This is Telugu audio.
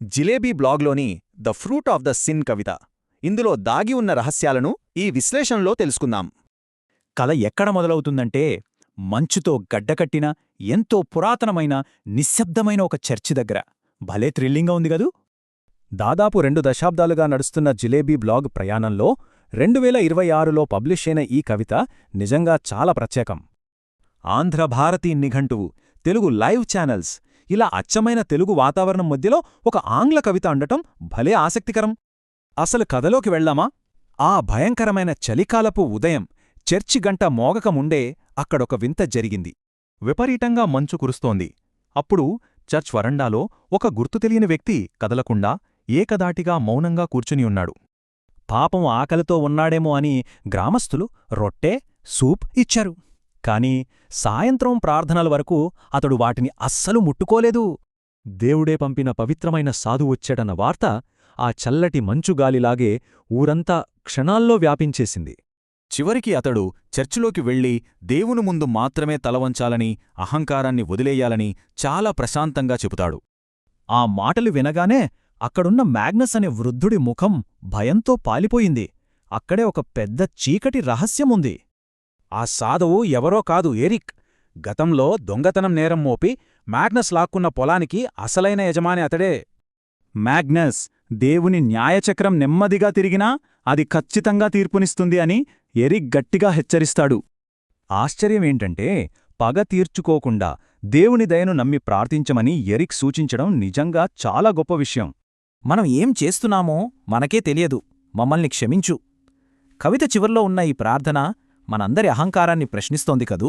జిలేబీ బ్లాగ్లోని the fruit of the sin కవిత. ఇందులో దాగి ఉన్న రహస్యాలను ఈ విశ్లేషణలో తెలుసుకుందాం. కథ ఎక్కడ మొదలవుతుందంటే, మంచుతో గడ్డకట్టిన ఎంతో పురాతనమైన నిశ్శబ్దమైన ఒక చర్చి దగ్గర. భలే థ్రిల్లింగ్గా ఉంది గదూ! దాదాపు 2 దశాబ్దాలుగా నడుస్తున్న జిలేబీ బ్లాగ్ ప్రయాణంలో 2026లో పబ్లిష్ అయిన ఈ కవిత నిజంగా చాలా ప్రత్యేకం. ఆంధ్రభారతి నిఘంటువు, తెలుగు లైవ్ ఛానల్స్, ఇలా అచ్చమైన తెలుగు వాతావరణం మధ్యలో ఒక ఆంగ్ల కవిత ఉండటం భలే ఆసక్తికరం. అసలు కథలోకి వెళ్దామా? ఆ భయంకరమైన చలికాలపు ఉదయం, చర్చి గంట మోగకముండే అక్కడొక వింత జరిగింది. విపరీతంగా మంచు కురుస్తోంది. అప్పుడు చర్చ్ వరండాలో ఒక గుర్తుతెలియని వ్యక్తి కదలకుండా ఏకదాటిగా మౌనంగా కూర్చుని ఉన్నాడు. పాపం ఆకలితో ఉన్నాడేమో అని గ్రామస్థులు రొట్టె, సూప్ ఇచ్చారు. కాని సాయంత్రం ప్రార్థనల వరకు అతడు వాటిని అస్సలు ముట్టుకోలేదు. దేవుడే పంపిన పవిత్రమైన సాధువు వచ్చాడన్న వార్త ఆ చల్లటి మంచుగాలిలాగే ఊరంతా క్షణాల్లో వ్యాపించేసింది. చివరికి అతడు చర్చిలోకి వెళ్లి దేవుని ముందు మాత్రమే తలవంచాలని, అహంకారాన్ని వదిలేయాలని చాలా ప్రశాంతంగా చెబుతాడు. ఆ మాటలు వినగానే అక్కడున్న మ్యాగ్నస్ అనే వృద్ధుడి ముఖం భయంతో పాలిపోయింది. అక్కడే ఒక పెద్ద చీకటి రహస్యముంది. ఆ సాధువు ఎవరో కాదు, ఎరిక్. గతంలో దొంగతనం నేరం మోపి మ్యాగ్నస్ లాక్కున్న పొలానికి అసలైన యజమాని అతడే. మ్యాగ్నస్, దేవుని న్యాయచక్రం నెమ్మదిగా తిరిగినా అది ఖచ్చితంగా తీర్పునిస్తుంది అని ఎరిక్ గట్టిగా హెచ్చరిస్తాడు. ఆశ్చర్యమేంటంటే, పగ తీర్చుకోకుండా దేవుని దయను నమ్మి ప్రార్థించమని ఎరిక్ సూచించడం నిజంగా చాలా గొప్ప విషయం. మనం ఏం చేస్తున్నామో మనకే తెలియదు, మమ్మల్ని క్షమించు. కవిత చివర్లో ఉన్న ఈ ప్రార్థన మనందరి అహంకారాన్ని ప్రశ్నిస్తోంది కదూ!